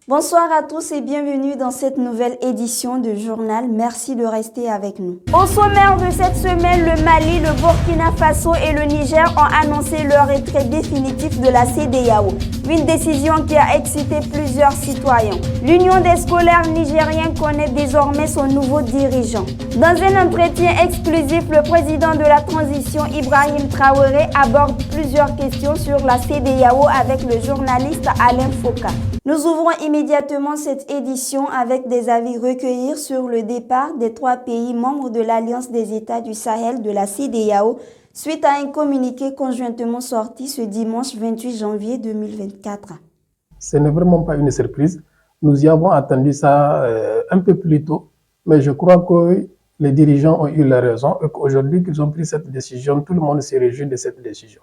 Bonsoir à tous et bienvenue dans cette nouvelle édition de Journal. Merci de rester avec nous. Au sommaire de cette semaine, le Mali, le Burkina Faso et le Niger ont annoncé leur retrait définitif de la CEDEAO. Une décision qui a excité plusieurs citoyens. L'Union des scolaires nigériens connaît désormais son nouveau dirigeant. Dans un entretien exclusif, le président de la transition, Ibrahim Traoré, aborde plusieurs questions sur la CEDEAO avec le journaliste Alain Foka. Nous ouvrons immédiatement cette édition avec des avis recueillis sur le départ des 3 pays membres de l'Alliance des États du Sahel de la CEDEAO suite à un communiqué conjointement sorti ce dimanche 28 janvier 2024. Ce n'est vraiment pas une surprise. Nous y avons attendu ça un peu plus tôt, mais je crois que les dirigeants ont eu la raison et qu'aujourd'hui qu'ils ont pris cette décision, tout le monde se réjouit de cette décision.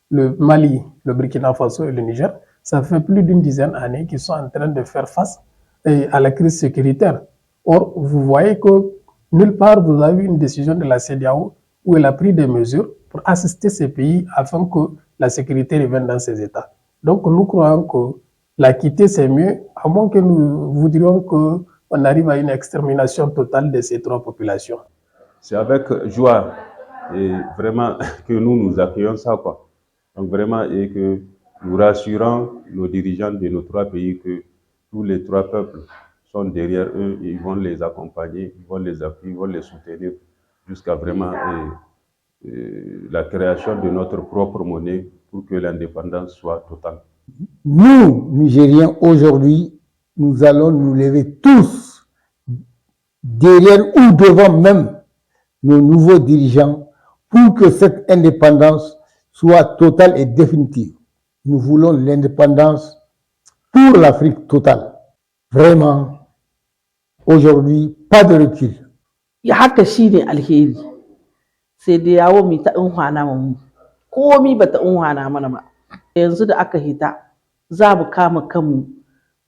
Le Mali, le Burkina Faso et le Niger, ça fait plus d'une dizaine d'années qu'ils sont en train de faire face à la crise sécuritaire. Or, vous voyez que nulle part vous avez une décision de la CEDEAO où elle a pris des mesures pour assister ces pays afin que la sécurité revienne dans ces États. Donc, nous croyons que la quitter, c'est mieux, à moins que nous voudrions qu'on arrive à une extermination totale de ces 3 populations. C'est avec joie et vraiment que nous accueillons ça, quoi. Donc vraiment, et que nous rassurons nos dirigeants de nos 3 pays que tous les 3 peuples sont derrière eux et ils vont les accompagner, ils vont les appuyer, ils vont les soutenir jusqu'à vraiment la création de notre propre monnaie pour que l'indépendance soit totale. Nous, Nigériens, aujourd'hui, nous allons nous lever tous derrière ou devant même nos nouveaux dirigeants pour que cette indépendance soit totale et définitive. Nous voulons l'indépendance pour l'Afrique totale. Vraiment, aujourd'hui, pas de recul. Haka shine alheri. Sai da yawo mu ta unhwana mu. Komi bata unhwana mana ba. Yanzu da aka hita, za mu kama kanmu,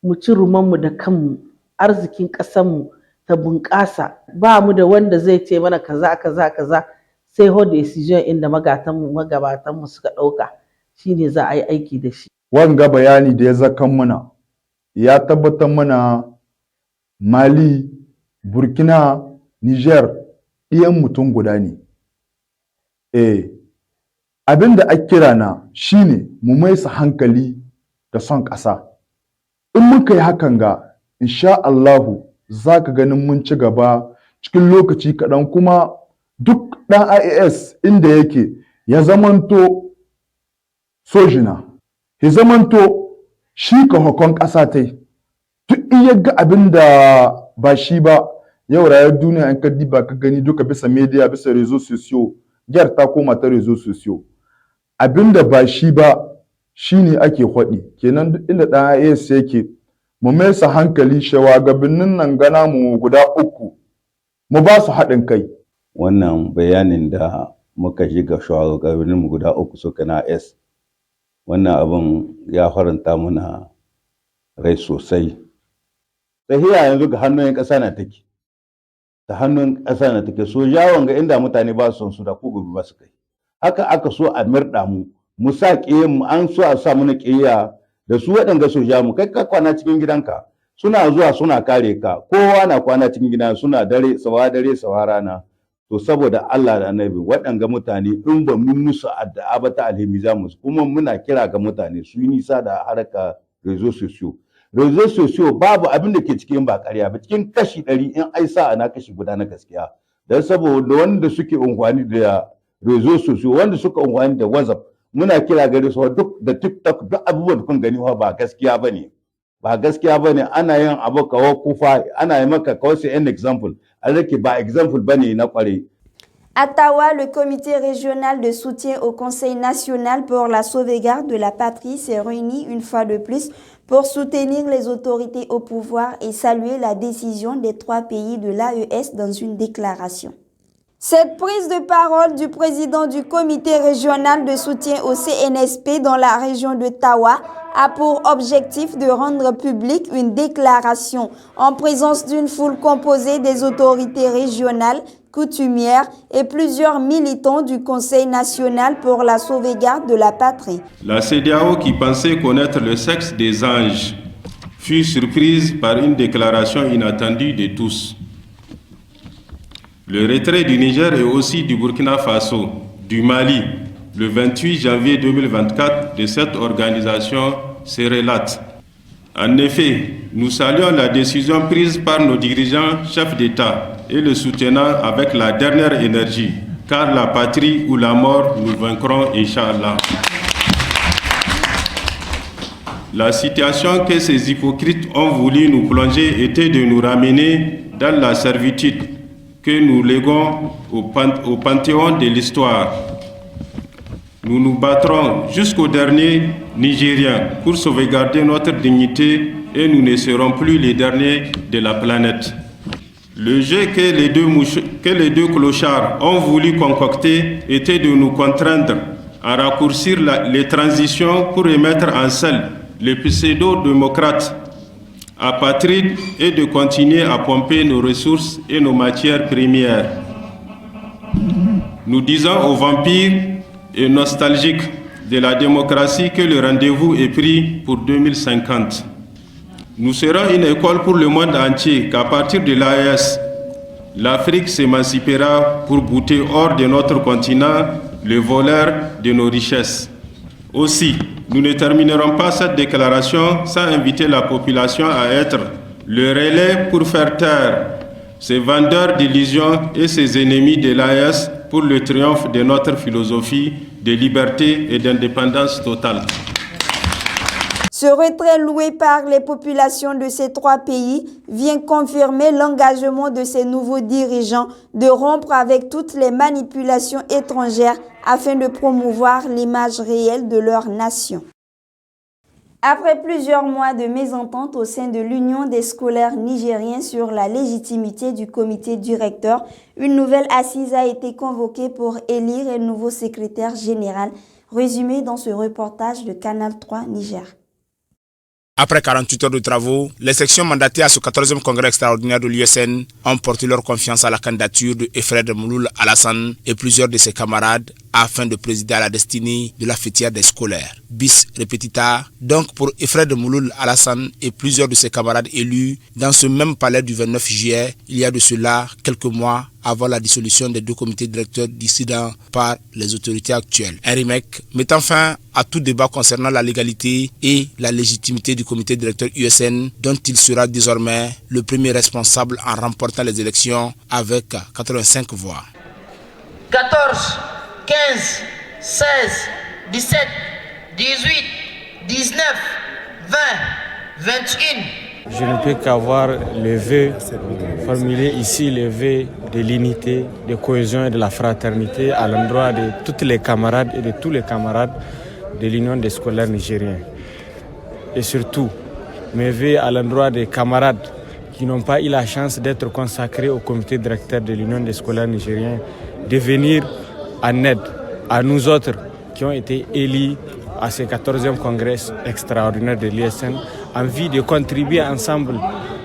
mu ci rumanmu da kanmu, arzikin ƙasarmu ta bunƙasa. Ba mu da wanda zai ce mana kaza. Sai ho decision inda magabatanmu suka ɗauka shine za a yi aiki da shi. Wanga bayani da ya zakan mana ya tabbatar mana Mali, Burkina, Niger ɗiyan mutum guda ne. Abin da ake kira na shine mu maisa hankali da son ƙasa. In muka yi hakan ga insha Allahu za ka ganin mun ci gaba cikin lokaci kaɗan kuma duk ɗan IAS inda yake ya zamanto sojina, ya zamanto shi ka hukun ƙasa ta yi. Duk in ya ga abin da ba shi ba, yau rayuwar duniya in ka diba ka gani duka bisa media, bisa rezo sosiyo, gyar ta koma ta rezo sosiyo. Abin da ba shi ba shi ne ake faɗi. Kenan duk inda ɗan IAS yake, mu maisa hankali shawagabannin nan gana mu guda 3, mu ba su haɗin kai. Wannan bayanin da muka ji ga shugabanninmu guda 3 suka na S, wannan abin ya faranta muna rai sosai. Tahiya yanzu ga hannun ƙasa na take, ta hannun ƙasa na take. Sojawan ga inda mutane ba su son su da ko gobe ba su kai. Haka aka so a mirɗa mu sa ƙiyayen mu, an so a sa mana ƙiyya da su waɗanda soja mu. Kai ka kwana cikin gidanka, suna zuwa suna kare ka, kowa na kwana cikin gida, suna dare sawa rana. To saboda Allah da Annabi waɗanga mutane in ba mun musu addu'a ba ta alheri za mu, kuma muna kira ga mutane su yi nisa da haraka rezo sosiyo. Rezo sosiyo babu abin da ke cikin ba ƙarya ba, cikin kashi 100 in ai sa ana kashi guda na gaskiya. Dan saboda wanda suke unguwani da rezo sosiyo, wanda suka unguwani da WhatsApp, muna kira gare su duk da TikTok, duk abubuwan da kun gani ba gaskiya bane. Ba gaskiya bane, ana yin abu kawo kufa, ana yi maka kawai sai an example. Alors que par exemple, à Tawa, le comité régional de soutien au Conseil national pour la sauvegarde de la patrie s'est réuni une fois de plus pour soutenir les autorités au pouvoir et saluer la décision des 3 pays de l'AES dans une déclaration. Cette prise de parole du président du comité régional de soutien au CNSP dans la région de Tawa a pour objectif de rendre publique une déclaration en présence d'une foule composée des autorités régionales, coutumières et plusieurs militants du Conseil national pour la sauvegarde de la patrie. La CEDEAO, qui pensait connaître le sexe des anges, fut surprise par une déclaration inattendue de tous. Le retrait du Niger et aussi du Burkina Faso, du Mali, le 28 janvier 2024 de cette organisation se relate. En effet, nous saluons la décision prise par nos dirigeants chefs d'État et le soutenant avec la dernière énergie, car la patrie ou la mort, nous vaincrons, Inch'Allah. La situation que ces hypocrites ont voulu nous plonger était de nous ramener dans la servitude que nous léguons au panthéon de l'histoire. Nous nous battrons jusqu'au dernier Nigérien pour sauvegarder notre dignité et nous ne serons plus les derniers de la planète. Le jeu que les deux clochards ont voulu concocter était de nous contraindre à raccourcir les transitions pour remettre en selle les pseudo-démocrates apatrides et de continuer à pomper nos ressources et nos matières premières. Nous disons aux vampires et nostalgiques de la démocratie que le rendez-vous est pris pour 2050. Nous serons une école pour le monde entier qu'à partir de l'AES, l'Afrique s'émancipera pour bouter hors de notre continent le voleur de nos richesses. Aussi, nous ne terminerons pas cette déclaration sans inviter la population à être le relais pour faire taire ces vendeurs d'illusions et ces ennemis de l'AES pour le triomphe de notre philosophie de liberté et d'indépendance totale. Ce retrait loué par les populations de ces trois pays vient confirmer l'engagement de ces nouveaux dirigeants de rompre avec toutes les manipulations étrangères afin de promouvoir l'image réelle de leur nation. Après plusieurs mois de mésentente au sein de l'Union des scolaires nigériens sur la légitimité du comité directeur, une nouvelle assise a été convoquée pour élire un nouveau secrétaire général, résumé dans ce reportage de Canal 3 Niger. Après 48 heures de travaux, les sections mandatées à ce 14e congrès extraordinaire de l'USN ont porté leur confiance à la candidature de Efred Mouloul Alassane et plusieurs de ses camarades afin de présider à la destinée de la fêtière des scolaires. Bis repetita, donc pour Efred Mouloul Alassane et plusieurs de ses camarades élus dans ce même palais du 29 juillet, il y a de cela quelques mois avant la dissolution des deux comités directeurs dissidents par les autorités actuelles. Un remake mettant fin à tout débat concernant la légalité et la légitimité du comité directeur USN dont il sera désormais le premier responsable en remportant les élections avec 85 voix. 14, 15, 16, 17, 18, 19, 20, 21. Je ne peux qu'avoir le vœu formulé ici, le vœu de l'unité, de cohésion et de la fraternité à l'endroit de toutes les camarades et de tous les camarades de l'Union des scolaires nigériens. Et surtout, mes vœux à l'endroit des camarades qui n'ont pas eu la chance d'être consacrés au comité directeur de l'Union des scolaires nigériens, de venir en aide à nous autres qui ont été élus à ce 14e congrès extraordinaire de l'USN, en vue de contribuer ensemble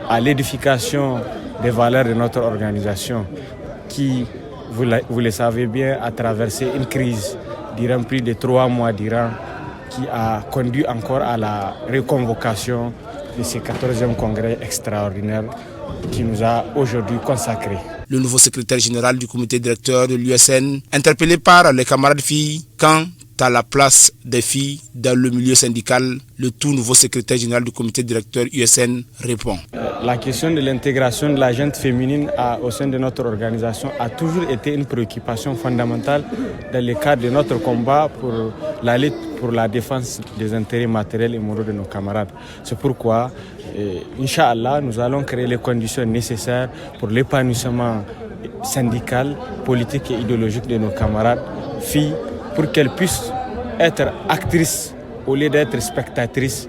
à l'édification des valeurs de notre organisation qui, vous le savez bien, a traversé une crise durant plus de 3 mois durant, qui a conduit encore à la reconvocation de ce 14e congrès extraordinaire qui nous a aujourd'hui consacrés. Le nouveau secrétaire général du comité directeur de l'USN, interpellé par les camarades filles, quant à la place des filles dans le milieu syndical, le tout nouveau secrétaire général du comité directeur USN répond. La question de l'intégration de la gente féminine au sein de notre organisation a toujours été une préoccupation fondamentale dans le cadre de notre combat pour la lutte pour la défense des intérêts matériels et moraux de nos camarades. C'est pourquoi, Inch'Allah, nous allons créer les conditions nécessaires pour l'épanouissement syndical, politique et idéologique de nos camarades filles, pour qu'elles puissent être actrices au lieu d'être spectatrices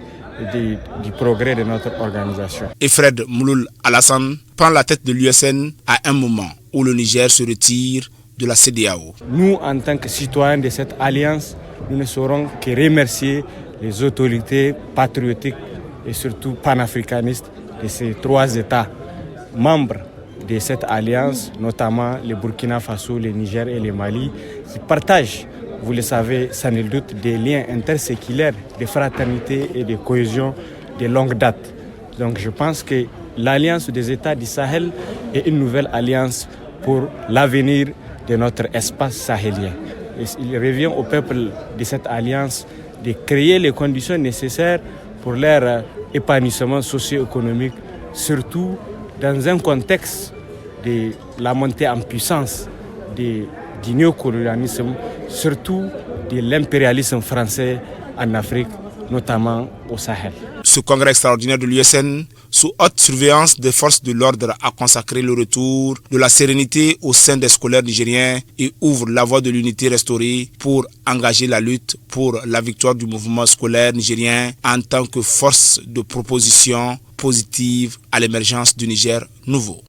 du progrès de notre organisation. Efred Mouloul Alassane prend la tête de l'USN à un moment où le Niger se retire de la CEDEAO. Nous, en tant que citoyens de cette alliance, nous ne saurons que remercier les autorités patriotiques et surtout panafricanistes de ces 3 États membres de cette alliance, notamment le Burkina Faso, le Niger et le Mali, qui partagent, vous le savez sans doute, des liens interséculaires de fraternité et de cohésion de longue date. Donc je pense que l'alliance des États du Sahel est une nouvelle alliance pour l'avenir de notre espace sahélien. Et il revient au peuple de cette alliance de créer les conditions nécessaires pour leur épanouissement socio-économique, surtout dans un contexte de la montée en puissance du néocolonialisme, surtout de l'impérialisme français en Afrique, notamment au Sahel. Ce congrès extraordinaire de l'USN, sous haute surveillance des forces de l'ordre, a consacré le retour de la sérénité au sein des scolaires nigériens et ouvre la voie de l'unité restaurée pour engager la lutte pour la victoire du mouvement scolaire nigérien en tant que force de proposition positive à l'émergence du Niger nouveau.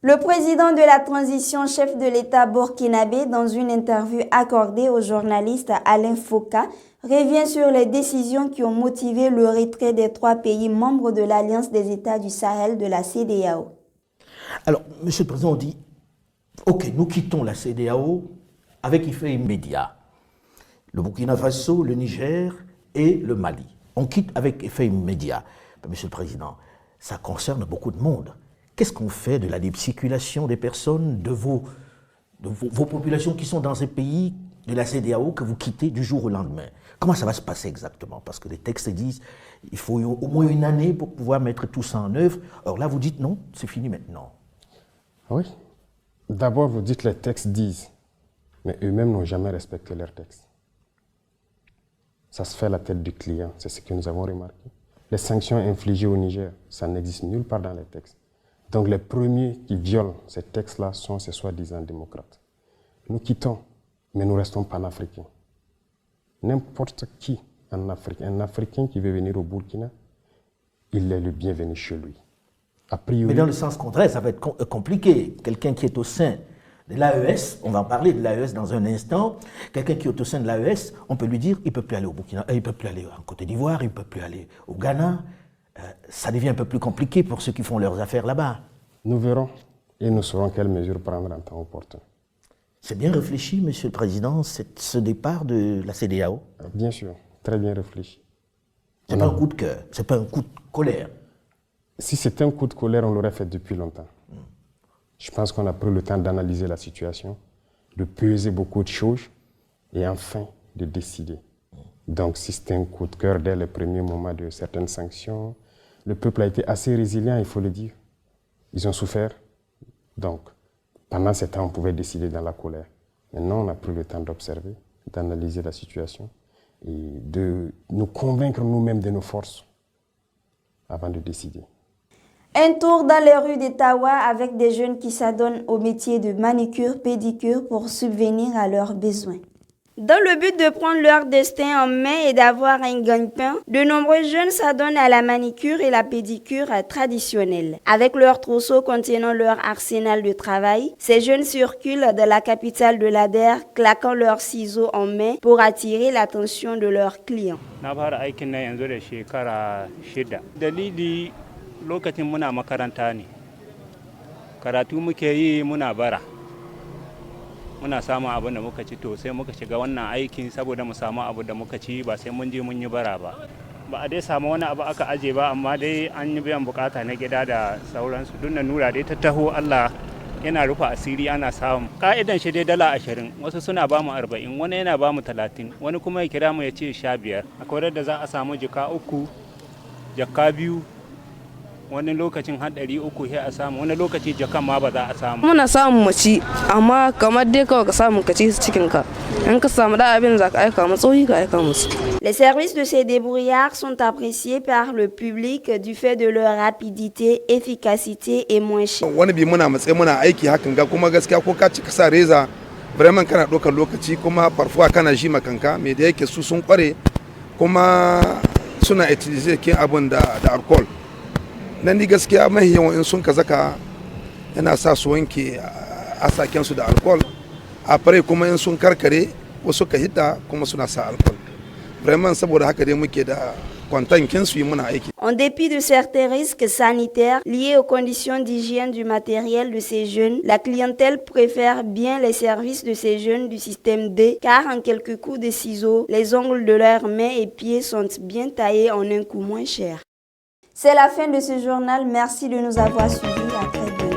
Le président de la transition, chef de l'État burkinabé, dans une interview accordée au journaliste Alain Foka, revient sur les décisions qui ont motivé le retrait des 3 pays membres de l'Alliance des États du Sahel de la CEDEAO. Alors, Monsieur le Président, on dit, ok, nous quittons la CEDEAO avec effet immédiat. Le Burkina Faso, le Niger et le Mali. On quitte avec effet immédiat. Mais Monsieur le Président, ça concerne beaucoup de monde. Qu'est-ce qu'on fait de la libre circulation des personnes, de vos populations qui sont dans ces pays de la CEDEAO que vous quittez du jour au lendemain? Comment ça va se passer exactement? Parce que les textes disent qu'il faut au moins une année pour pouvoir mettre tout ça en œuvre. Alors là, vous dites non, c'est fini maintenant. Oui. D'abord, vous dites les textes disent, mais eux-mêmes n'ont jamais respecté leurs textes. Ça se fait à la tête du client, c'est ce que nous avons remarqué. Les sanctions infligées au Niger, ça n'existe nulle part dans les textes. Donc les premiers qui violent ces textes-là sont ces soi-disant démocrates. Nous quittons, mais nous restons panafricains. N'importe qui en Afrique, un Africain qui veut venir au Burkina, il est le bienvenu chez lui. A priori, mais dans le sens contraire, ça va être compliqué. Quelqu'un qui est au sein de l'AES, on va en parler de l'AES dans un instant, quelqu'un qui est au sein de l'AES, on peut lui dire il ne peut plus aller au Burkina, il ne peut plus aller en Côte d'Ivoire, il ne peut plus aller au Ghana. Ça devient un peu plus compliqué pour ceux qui font leurs affaires là-bas. Nous verrons et nous saurons quelles mesures prendre en temps opportun. C'est bien réfléchi, Monsieur le Président, ce départ de la CEDEAO? Bien sûr, très bien réfléchi. Ce n'est pas un coup de cœur, ce n'est pas un coup de colère. Si c'était un coup de colère, on l'aurait fait depuis longtemps. Je pense qu'on a pris le temps d'analyser la situation, de peser beaucoup de choses et enfin de décider. Donc si c'était un coup de cœur dès les premiers moments de certaines sanctions, le peuple a été assez résilient, il faut le dire. Ils ont souffert. Donc, pendant ce temps, on pouvait décider dans la colère. Maintenant, on a pris le temps d'observer, d'analyser la situation et de nous convaincre nous-mêmes de nos forces avant de décider. Un tour dans les rues d'Ottawa avec des jeunes qui s'adonnent au métier de manicure, pédicure pour subvenir à leurs besoins. Dans le but de prendre leur destin en main et d'avoir un gagne-pain, de nombreux jeunes s'adonnent à la manicure et la pédicure traditionnelle. Avec leur trousseau contenant leur arsenal de travail, ces jeunes circulent dans la capitale de l'ADER, claquant leurs ciseaux en main pour attirer l'attention de leurs clients. Lokacin muna makaranta ne, karatu muke yi muna bara, muna samun abin da muka ci to sai muka shiga wannan aikin saboda mu samu abu da muka ci ba sai mun je mun yi bara ba. Ba a dai samu wani abu aka aje ba amma dai an yi biyan bukata na gida da sauransu. Dunna nura dai ta taho Allah yana rufa asiri ana samu. Ka'idan shi dai $20, wasu suna ba mu 40, wani yana ba mu 30, wani kuma ya kira mu ya ce 15. Akwai da za a samu jaka 3, jaka 2. Wani lokacin har 300 sai a samu, wani lokaci jakan ma ba za a samu. Muna samun mace amma kamar dai kawai ka samu ka ci cikin ka. In ka samu da abin za ka aika mu tsohi ka aika musu. Les services de ces débrouillards sont appréciés par le public du fait de leur rapidité, efficacité et moins cher. Wani bi muna matsayi muna aiki hakan ga kuma gaskiya ko ka ci ka sa reza vraiment kana ɗaukar lokaci kuma parfois kana ji makanka me da yake su sun kware kuma suna utiliser kin abun da alcohol. Nan ni gaskiya mai yawan in sun ka zaka yana sa su wanke asaken su da alcohol a fare kuma in sun karkare wasu ka hita kuma suna sa alcohol vraiment saboda haka dai muke da kwantankin su yi muna aiki. En dépit de certains risques sanitaires liés aux conditions d'hygiène du matériel de ces jeunes, la clientèle préfère bien les services de ces jeunes du système D car en quelques coups de ciseaux, les ongles de leurs mains et pieds sont bien taillés en un coup moins cher. C'est la fin de ce journal. Merci de nous avoir suivis. À très bientôt.